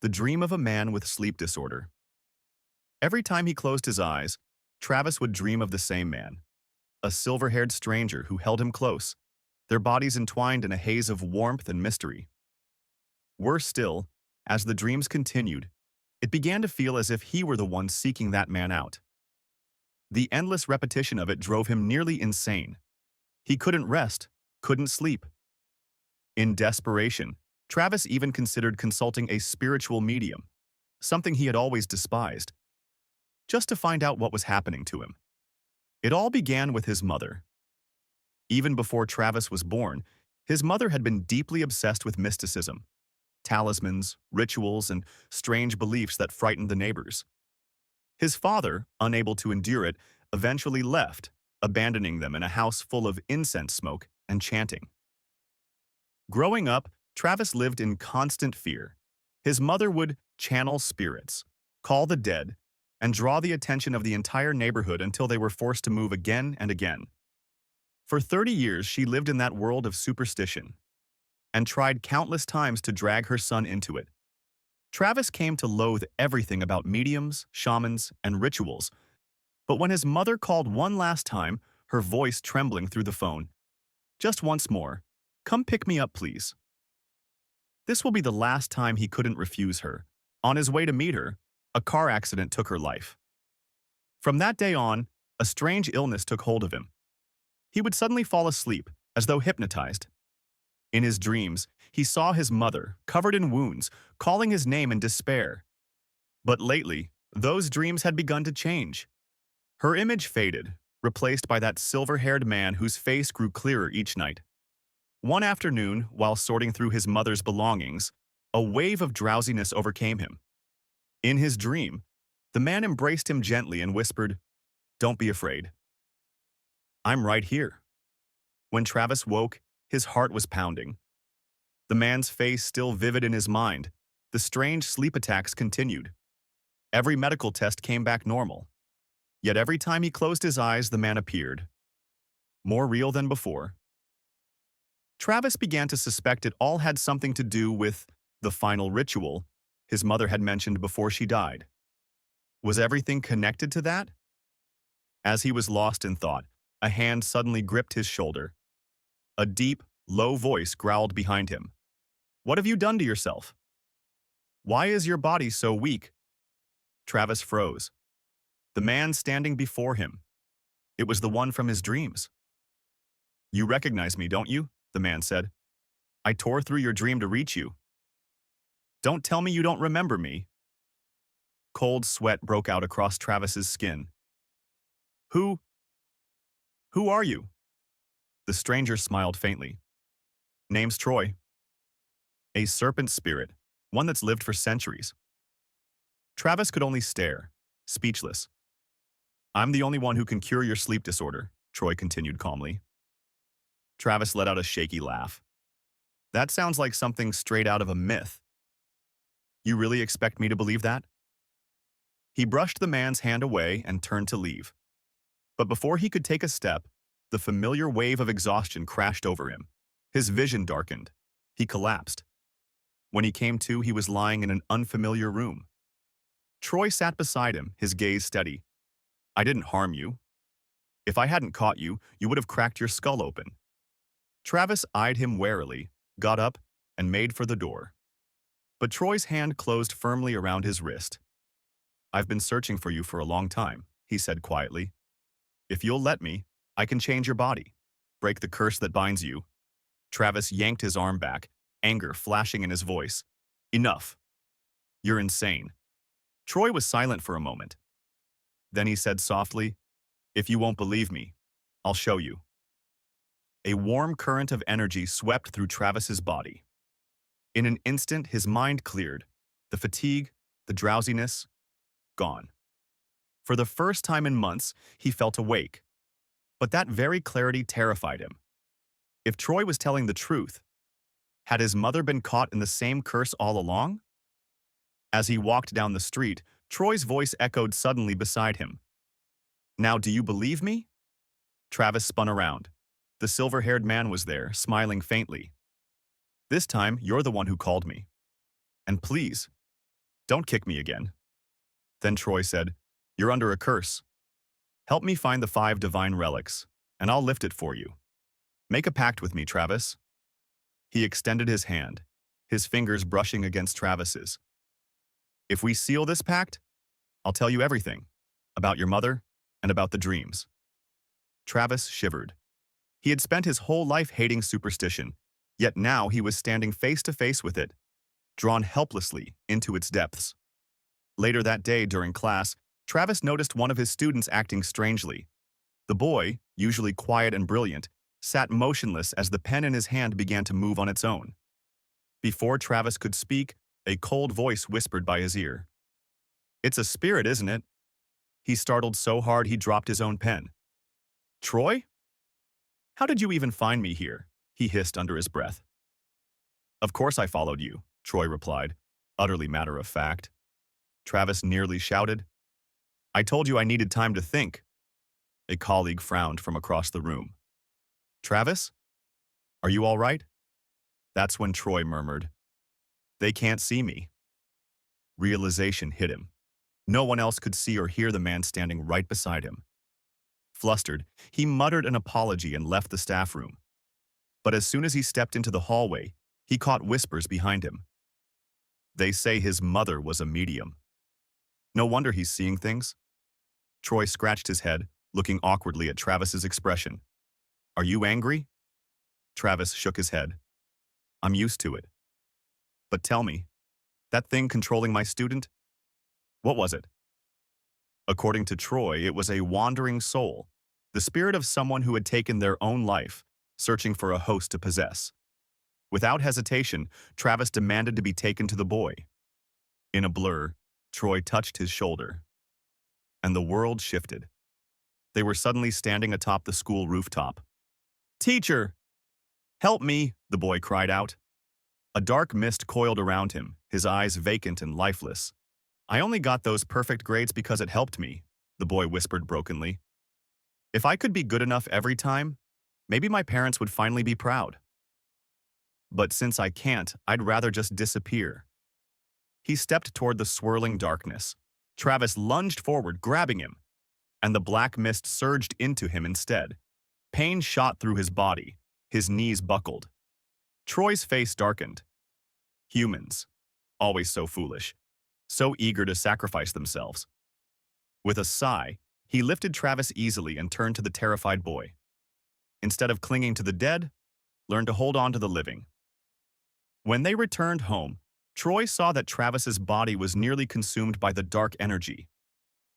The dream of a man with sleep disorder. Every time he closed his eyes, Travis would dream of the same man, a silver-haired stranger who held him close, their bodies entwined in a haze of warmth and mystery. Worse still, as the dreams continued, it began to feel as if he were the one seeking that man out. The endless repetition of it drove him nearly insane. He couldn't rest, couldn't sleep. In desperation, Travis even considered consulting a spiritual medium, something he had always despised, just to find out what was happening to him. It all began with his mother. Even before Travis was born, his mother had been deeply obsessed with mysticism, talismans, rituals, and strange beliefs that frightened the neighbors. His father, unable to endure it, eventually left, abandoning them in a house full of incense smoke and chanting. Growing up, Travis lived in constant fear. His mother would channel spirits, call the dead, and draw the attention of the entire neighborhood until they were forced to move again and again. For 30 years, she lived in that world of superstition and tried countless times to drag her son into it. Travis came to loathe everything about mediums, shamans, and rituals, but when his mother called one last time, her voice trembling through the phone, "Just once more, come pick me up, please." This will be the last time he couldn't refuse her. On his way to meet her, a car accident took her life. From that day on, a strange illness took hold of him. He would suddenly fall asleep, as though hypnotized. In his dreams, he saw his mother, covered in wounds, calling his name in despair. But lately, those dreams had begun to change. Her image faded, replaced by that silver-haired man whose face grew clearer each night. One afternoon, while sorting through his mother's belongings, a wave of drowsiness overcame him. In his dream, the man embraced him gently and whispered, "Don't be afraid. I'm right here." When Travis woke, his heart was pounding. The man's face still vivid in his mind, the strange sleep attacks continued. Every medical test came back normal. Yet every time he closed his eyes, the man appeared, more real than before. Travis began to suspect it all had something to do with the final ritual his mother had mentioned before she died. Was everything connected to that? As he was lost in thought, a hand suddenly gripped his shoulder. A deep, low voice growled behind him. "What have you done to yourself? Why is your body so weak?" Travis froze. The man standing before him. It was the one from his dreams. "You recognize me, don't you?" the man said. "I tore through your dream to reach you. Don't tell me you don't remember me." Cold sweat broke out across Travis's skin. Who are you?" The stranger smiled faintly. "Name's Troy. A serpent spirit, one that's lived for centuries." Travis could only stare, speechless. "I'm the only one who can cure your sleep disorder," Troy continued calmly. Travis let out a shaky laugh. "That sounds like something straight out of a myth. You really expect me to believe that?" He brushed the man's hand away and turned to leave. But before he could take a step, the familiar wave of exhaustion crashed over him. His vision darkened. He collapsed. When he came to, he was lying in an unfamiliar room. Troy sat beside him, his gaze steady. "I didn't harm you. If I hadn't caught you, you would have cracked your skull open." Travis eyed him warily, got up, and made for the door. But Troy's hand closed firmly around his wrist. "I've been searching for you for a long time," he said quietly. "If you'll let me, I can change your body, break the curse that binds you." Travis yanked his arm back, anger flashing in his voice. "Enough. You're insane." Troy was silent for a moment. Then he said softly, "If you won't believe me, I'll show you." A warm current of energy swept through Travis's body. In an instant, his mind cleared. The fatigue, the drowsiness, gone. For the first time in months, he felt awake. But that very clarity terrified him. If Troy was telling the truth, had his mother been caught in the same curse all along? As he walked down the street, Troy's voice echoed suddenly beside him. "Now do you believe me?" Travis spun around. The silver-haired man was there, smiling faintly. "This time, you're the one who called me. And please, Don't kick me again. Then Troy said, You're under a curse. Help me find the 5 divine relics, and I'll lift it for you. Make a pact with me, Travis. He extended his hand, his fingers brushing against Travis's. If we seal this pact, I'll tell you everything about your mother and about the dreams. Travis shivered. He had spent his whole life hating superstition, yet now he was standing face to face with it, drawn helplessly into its depths. Later that day during class, Travis noticed one of his students acting strangely. The boy, usually quiet and brilliant, sat motionless as the pen in his hand began to move on its own. Before Travis could speak, a cold voice whispered by his ear. It's a spirit, isn't it? He startled so hard he dropped his own pen. Troy? How did you even find me here? He hissed under his breath. Of course I followed you, Troy replied, utterly matter of fact. Travis nearly shouted. I told you I needed time to think. A colleague frowned from across the room. Travis? Are you all right? That's when Troy murmured. They can't see me. Realization hit him. No one else could see or hear the man standing right beside him. Flustered, he muttered an apology and left the staff room. But as soon as he stepped into the hallway, he caught whispers behind him. They say his mother was a medium. No wonder he's seeing things. Troy scratched his head, looking awkwardly at Travis's expression. Are you angry? Travis shook his head. I'm used to it. But tell me, that thing controlling my student? What was it? According to Troy, it was a wandering soul, the spirit of someone who had taken their own life, searching for a host to possess. Without hesitation, Travis demanded to be taken to the boy. In a blur, Troy touched his shoulder. And the world shifted. They were suddenly standing atop the school rooftop. Teacher! Help me, the boy cried out. A dark mist coiled around him, his eyes vacant and lifeless. I only got those perfect grades because it helped me, the boy whispered brokenly. If I could be good enough every time, maybe my parents would finally be proud. But since I can't, I'd rather just disappear. He stepped toward the swirling darkness. Travis lunged forward, grabbing him, and the black mist surged into him instead. Pain shot through his body. His knees buckled. Troy's face darkened. Humans, always so foolish, so eager to sacrifice themselves. With a sigh, he lifted Travis easily and turned to the terrified boy. Instead of clinging to the dead, learn to hold on to the living. When they returned home, Troy saw that Travis's body was nearly consumed by the dark energy.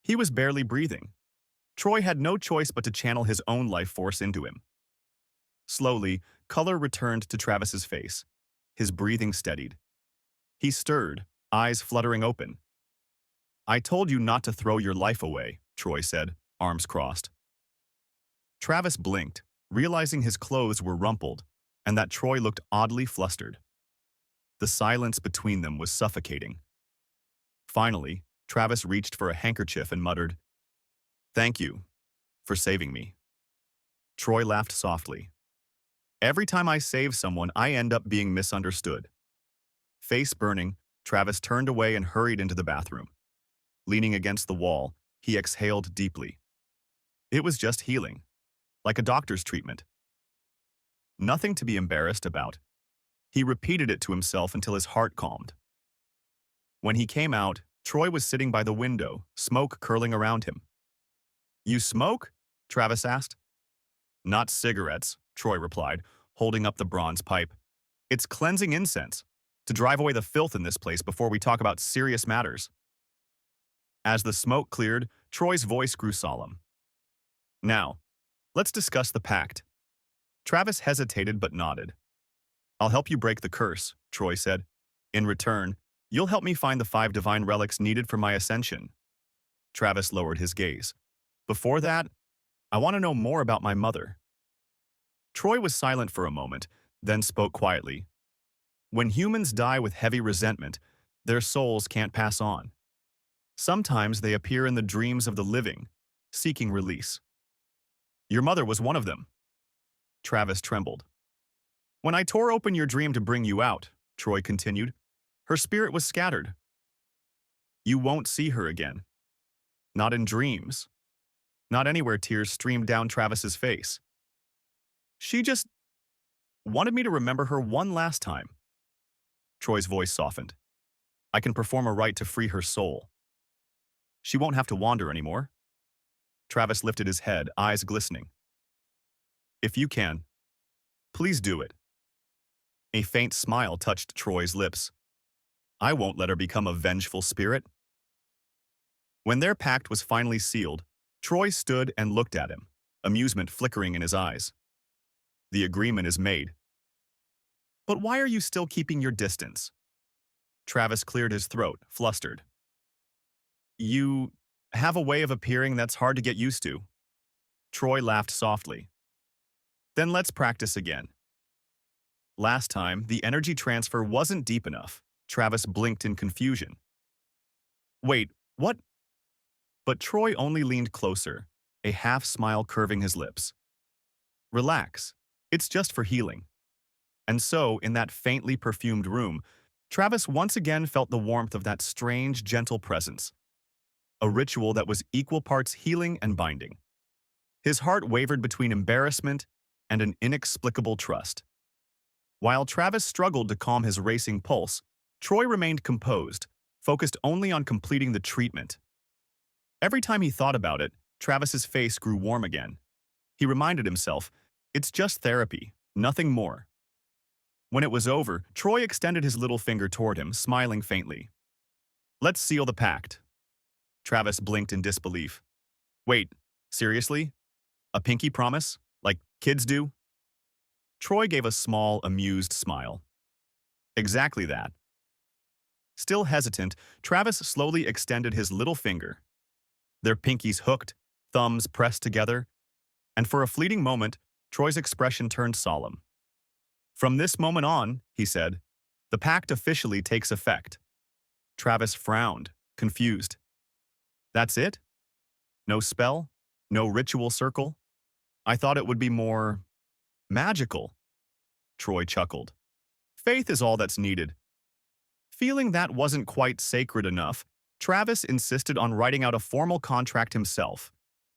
He was barely breathing. Troy had no choice but to channel his own life force into him. Slowly, color returned to Travis's face. His breathing steadied. He stirred, eyes fluttering open. I told you not to throw your life away, Troy said, arms crossed. Travis blinked, realizing his clothes were rumpled and that Troy looked oddly flustered. The silence between them was suffocating. Finally, Travis reached for a handkerchief and muttered, Thank you for saving me. Troy laughed softly. Every time I save someone, I end up being misunderstood. Face burning, Travis turned away and hurried into the bathroom. Leaning against the wall, he exhaled deeply. It was just healing, like a doctor's treatment. Nothing to be embarrassed about. He repeated it to himself until his heart calmed. When he came out, Troy was sitting by the window, smoke curling around him. You smoke? Travis asked. Not cigarettes, Troy replied, holding up the bronze pipe. It's cleansing incense, to drive away the filth in this place before we talk about serious matters. As the smoke cleared, Troy's voice grew solemn. Now, let's discuss the pact. Travis hesitated but nodded. I'll help you break the curse, Troy said. In return, you'll help me find the 5 divine relics needed for my ascension. Travis lowered his gaze. Before that, I want to know more about my mother. Troy was silent for a moment, then spoke quietly. When humans die with heavy resentment, their souls can't pass on. Sometimes they appear in the dreams of the living, seeking release. Your mother was one of them. Travis trembled. When I tore open your dream to bring you out, Troy continued, her spirit was scattered. You won't see her again. Not in dreams. Not anywhere. Tears streamed down Travis's face. She just wanted me to remember her one last time. Troy's voice softened. I can perform a rite to free her soul. She won't have to wander anymore. Travis lifted his head, eyes glistening. If you can, please do it. A faint smile touched Troy's lips. I won't let her become a vengeful spirit. When their pact was finally sealed, Troy stood and looked at him, amusement flickering in his eyes. The agreement is made. But why are you still keeping your distance? Travis cleared his throat, flustered. You have a way of appearing that's hard to get used to. Troy laughed softly. Then let's practice again. Last time, the energy transfer wasn't deep enough. Travis blinked in confusion. Wait, what? But Troy only leaned closer, a half-smile curving his lips. Relax. It's just for healing. And so, in that faintly perfumed room, Travis once again felt the warmth of that strange, gentle presence. A ritual that was equal parts healing and binding. His heart wavered between embarrassment and an inexplicable trust. While Travis struggled to calm his racing pulse, Troy remained composed, focused only on completing the treatment. Every time he thought about it, Travis's face grew warm again. He reminded himself, it's just therapy, nothing more. When it was over, Troy extended his little finger toward him, smiling faintly. Let's seal the pact. Travis blinked in disbelief. Wait, seriously? A pinky promise? Like kids do? Troy gave a small, amused smile. Exactly that. Still hesitant, Travis slowly extended his little finger. Their pinkies hooked, thumbs pressed together, and for a fleeting moment, Troy's expression turned solemn. From this moment on, he said, the pact officially takes effect. Travis frowned, confused. That's it? No spell? No ritual circle? I thought it would be more magical. Troy chuckled. Faith is all that's needed. Feeling that wasn't quite sacred enough, Travis insisted on writing out a formal contract himself.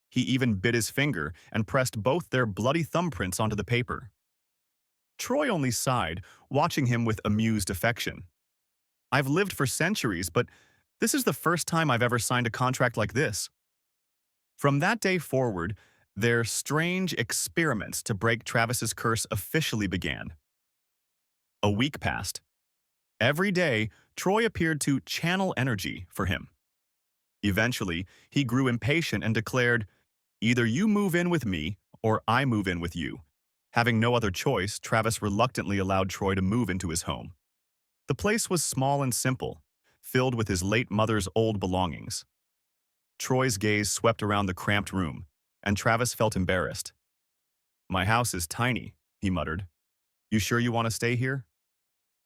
He even bit his finger and pressed both their bloody thumbprints onto the paper. Troy only sighed, watching him with amused affection. I've lived for centuries, but this is the first time I've ever signed a contract like this. From that day forward, their strange experiments to break Travis's curse officially began. A week passed. Every day, Troy appeared to channel energy for him. Eventually, he grew impatient and declared, either you move in with me or I move in with you. Having no other choice, Travis reluctantly allowed Troy to move into his home. The place was small and simple, filled with his late mother's old belongings. Troy's gaze swept around the cramped room, and Travis felt embarrassed. My house is tiny, he muttered. You sure you want to stay here?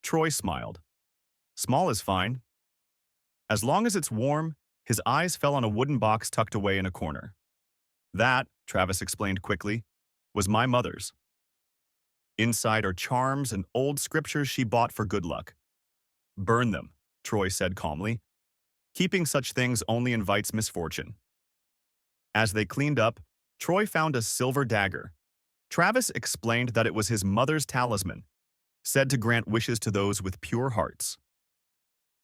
Troy smiled. Small is fine. As long as it's warm, his eyes fell on a wooden box tucked away in a corner. That, Travis explained quickly, was my mother's. Inside are charms and old scriptures she bought for good luck. Burn them, Troy said calmly. Keeping such things only invites misfortune. As they cleaned up, Troy found a silver dagger. Travis explained that it was his mother's talisman, said to grant wishes to those with pure hearts.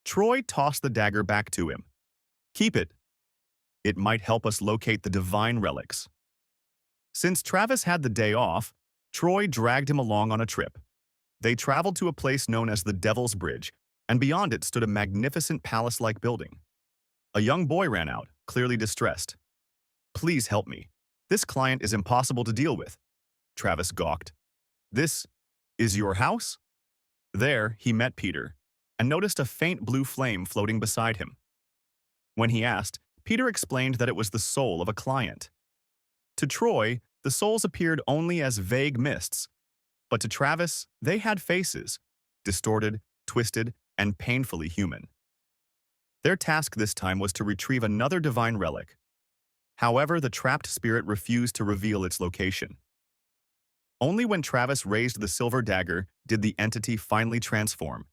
Troy tossed the dagger back to him. Keep it. It might help us locate the divine relics. Since Travis had the day off, Troy dragged him along on a trip. They traveled to a place known as the Devil's Bridge, and beyond it stood a magnificent palace-like building. A young boy ran out, clearly distressed. Please help me. This client is impossible to deal with. Travis gawked. This is your house? There, he met Peter, and noticed a faint blue flame floating beside him. When he asked, Peter explained that it was the soul of a client. To Troy, the souls appeared only as vague mists, but to Travis, they had faces, distorted, twisted, and painfully human. Their task this time was to retrieve another divine relic. However, the trapped spirit refused to reveal its location. Only when Travis raised the silver dagger did the entity finally transform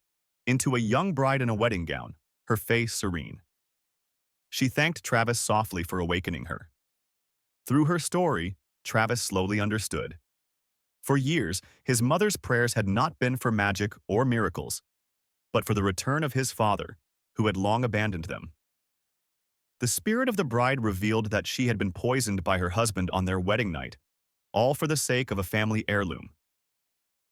into a young bride in a wedding gown, her face serene. She thanked Travis softly for awakening her. Through her story, Travis slowly understood. For years, his mother's prayers had not been for magic or miracles, but for the return of his father, who had long abandoned them. The spirit of the bride revealed that she had been poisoned by her husband on their wedding night, all for the sake of a family heirloom.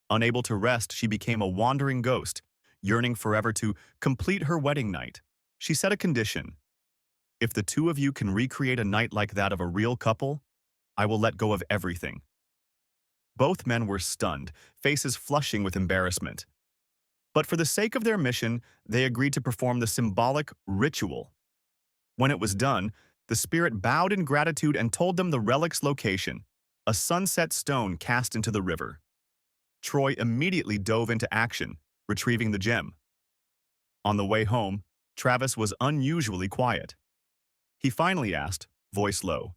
Unable to rest, she became a wandering ghost, yearning forever to complete her wedding night. She set a condition. If the two of you can recreate a night like that of a real couple, I will let go of everything. Both men were stunned, faces flushing with embarrassment. But for the sake of their mission, they agreed to perform the symbolic ritual. When it was done, the spirit bowed in gratitude and told them the relic's location, a sunset stone cast into the river. Troy immediately dove into action, retrieving the gem. On the way home, Travis was unusually quiet. He finally asked, voice low,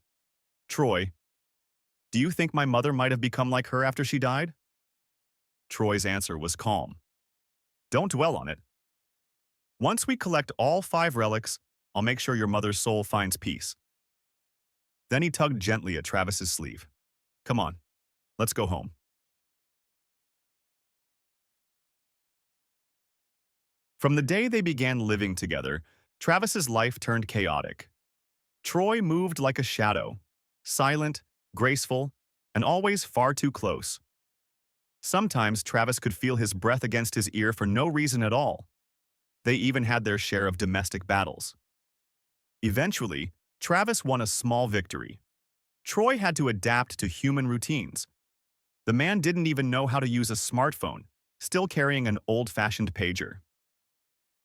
"Troy, do you think my mother might have become like her after she died?" Troy's answer was calm. "Don't dwell on it. Once we collect all 5 relics, I'll make sure your mother's soul finds peace." Then he tugged gently at Travis's sleeve. "Come on, let's go home." From the day they began living together, Travis's life turned chaotic. Troy moved like a shadow, silent, graceful, and always far too close. Sometimes Travis could feel his breath against his ear for no reason at all. They even had their share of domestic battles. Eventually, Travis won a small victory. Troy had to adapt to human routines. The man didn't even know how to use a smartphone, still carrying an old-fashioned pager.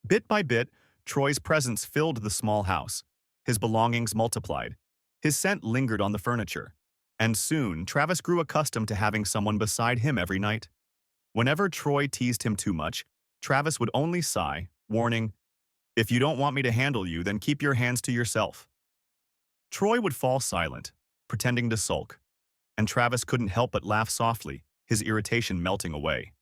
Bit by bit, Troy's presence filled the small house. His belongings multiplied. His scent lingered on the furniture. And soon, Travis grew accustomed to having someone beside him every night. Whenever Troy teased him too much, Travis would only sigh, warning, "If you don't want me to handle you, then keep your hands to yourself." Troy would fall silent, pretending to sulk, and Travis couldn't help but laugh softly, his irritation melting away.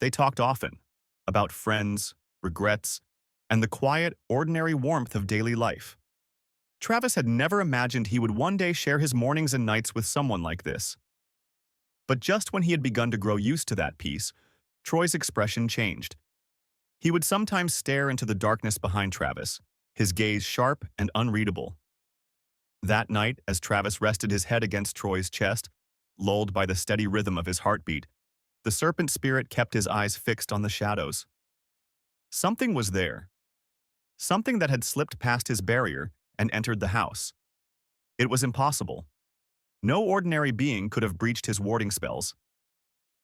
They talked often, about friends, regrets, and the quiet, ordinary warmth of daily life. Travis had never imagined he would one day share his mornings and nights with someone like this. But just when he had begun to grow used to that peace, Troy's expression changed. He would sometimes stare into the darkness behind Travis, his gaze sharp and unreadable. That night, as Travis rested his head against Troy's chest, lulled by the steady rhythm of his heartbeat, the serpent spirit kept his eyes fixed on the shadows. Something was there. Something that had slipped past his barrier and entered the house. It was impossible. No ordinary being could have breached his warding spells.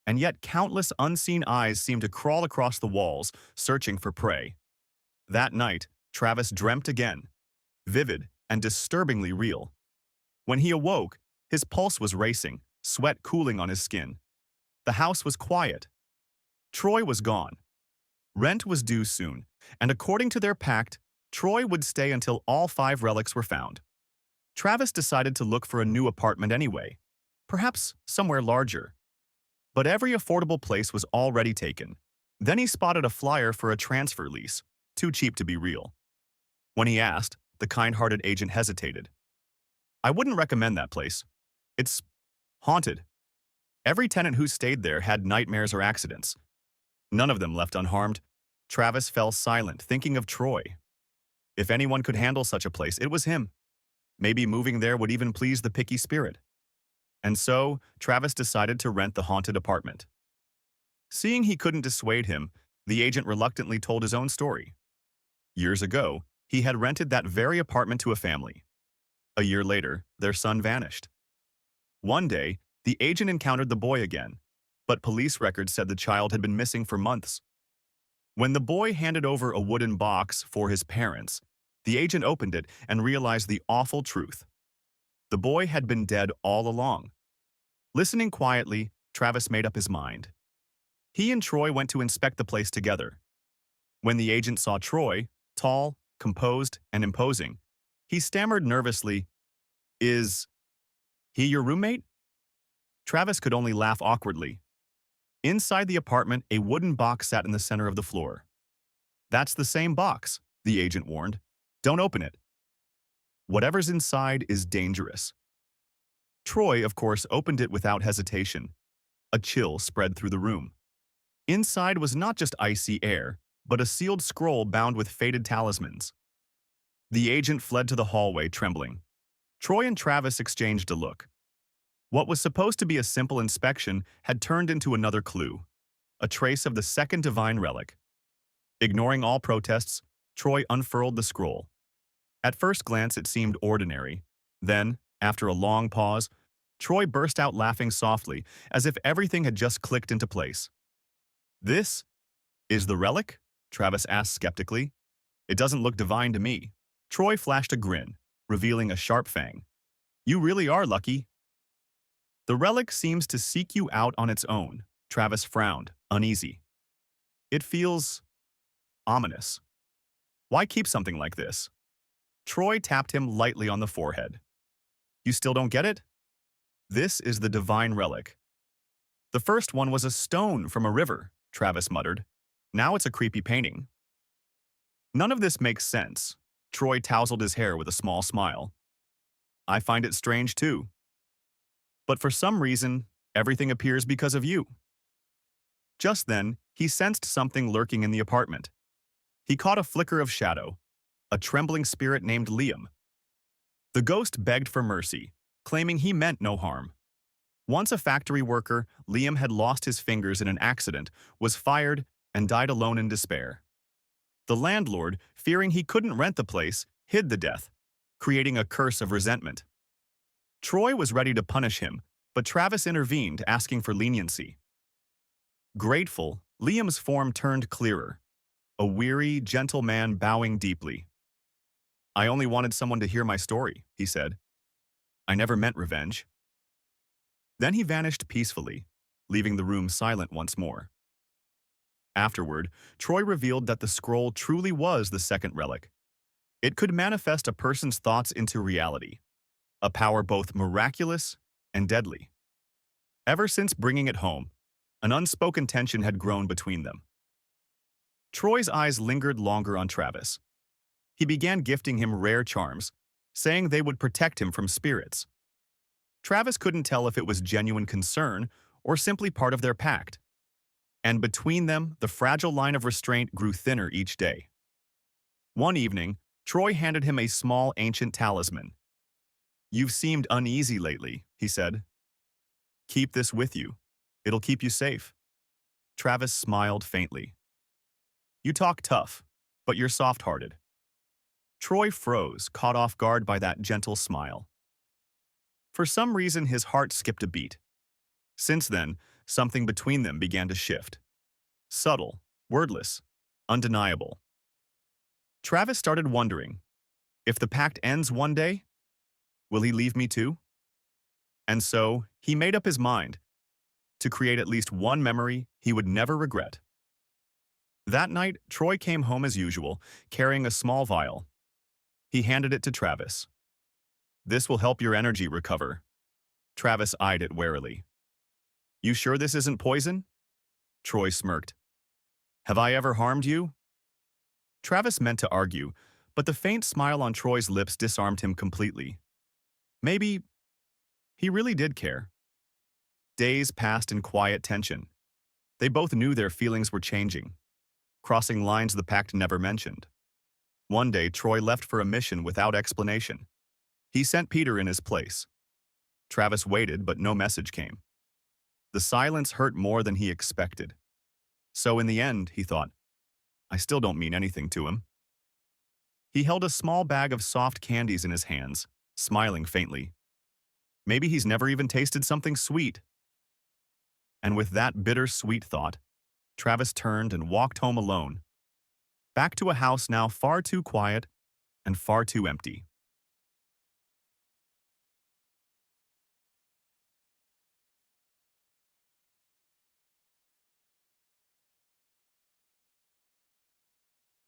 And yet countless unseen eyes seemed to crawl across the walls, searching for prey. That night, Travis dreamt again, vivid and disturbingly real. When he awoke, his pulse was racing, sweat cooling on his skin. The house was quiet. Troy was gone. Rent was due soon, and according to their pact, Troy would stay until all 5 relics were found. Travis decided to look for a new apartment anyway, perhaps somewhere larger. But every affordable place was already taken. Then he spotted a flyer for a transfer lease, too cheap to be real. When he asked, the kind-hearted agent hesitated. "I wouldn't recommend that place. It's haunted. Every tenant who stayed there had nightmares or accidents. None of them left unharmed." Travis fell silent, thinking of Troy. If anyone could handle such a place, it was him. Maybe moving there would even please the picky spirit. And so, Travis decided to rent the haunted apartment. Seeing he couldn't dissuade him, the agent reluctantly told his own story. Years ago, he had rented that very apartment to a family. A year later, their son vanished. One day, the agent encountered the boy again, but police records said the child had been missing for months. When the boy handed over a wooden box for his parents, the agent opened it and realized the awful truth. The boy had been dead all along. Listening quietly, Travis made up his mind. He and Troy went to inspect the place together. When the agent saw Troy, tall, composed, and imposing, he stammered nervously, "Is he your roommate?" Travis could only laugh awkwardly. Inside the apartment, a wooden box sat in the center of the floor. "That's the same box," the agent warned. "Don't open it. Whatever's inside is dangerous. Troy, of course, opened it without hesitation. A chill spread through the room. Inside was not just icy air, but a sealed scroll bound with faded talismans. The agent fled to the hallway, trembling. Troy and Travis exchanged a look. What was supposed to be a simple inspection had turned into another clue, a trace of the second divine relic. Ignoring all protests, Troy unfurled the scroll. At first glance, it seemed ordinary. Then, after a long pause, Troy burst out laughing softly, as if everything had just clicked into place. "This is the relic?" Travis asked skeptically. "It doesn't look divine to me." Troy flashed a grin, revealing a sharp fang. "You really are lucky." "The relic seems to seek you out on its own." Travis frowned, uneasy. "It feels ominous. Why keep something like this?" Troy tapped him lightly on the forehead. "You still don't get it? This is the divine relic." "The first one was a stone from a river," Travis muttered. "Now it's a creepy painting." "None of this makes sense." Troy tousled his hair with a small smile. "I find it strange too. But for some reason, everything appears because of you." Just then, he sensed something lurking in the apartment. He caught a flicker of shadow, a trembling spirit named Liam. The ghost begged for mercy, claiming he meant no harm. Once a factory worker, Liam had lost his fingers in an accident, was fired, and died alone in despair. The landlord, fearing he couldn't rent the place, hid the death, creating a curse of resentment. Troy was ready to punish him, but Travis intervened, asking for leniency. Grateful, Liam's form turned clearer, a weary, gentle man bowing deeply. "I only wanted someone to hear my story," he said. "I never meant revenge." Then he vanished peacefully, leaving the room silent once more. Afterward, Troy revealed that the scroll truly was the second relic. It could manifest a person's thoughts into reality, a power both miraculous and deadly. Ever since bringing it home, an unspoken tension had grown between them. Troy's eyes lingered longer on Travis. He began gifting him rare charms, saying they would protect him from spirits. Travis couldn't tell if it was genuine concern or simply part of their pact. And between them, the fragile line of restraint grew thinner each day. One evening, Troy handed him a small ancient talisman. "You've seemed uneasy lately," he said. "Keep this with you. It'll keep you safe." Travis smiled faintly. "You talk tough, but you're soft-hearted." Troy froze, caught off guard by that gentle smile. For some reason, his heart skipped a beat. Since then, something between them began to shift. Subtle, wordless, undeniable. Travis started wondering, if the pact ends one day, will he leave me too? And so, he made up his mind to create at least one memory he would never regret. That night, Troy came home as usual, carrying a small vial. He handed it to Travis. "This will help your energy recover." Travis eyed it warily. "You sure this isn't poison?" Troy smirked. "Have I ever harmed you?" Travis meant to argue, but the faint smile on Troy's lips disarmed him completely. Maybe he really did care. Days passed in quiet tension. They both knew their feelings were changing, crossing lines the pact never mentioned. One day, Troy left for a mission without explanation. He sent Peter in his place. Travis waited, but no message came. The silence hurt more than he expected. So in the end, he thought, I still don't mean anything to him. He held a small bag of soft candies in his hands, smiling faintly. Maybe he's never even tasted something sweet. And with that bitter-sweet thought, Travis turned and walked home alone, back to a house now far too quiet and far too empty.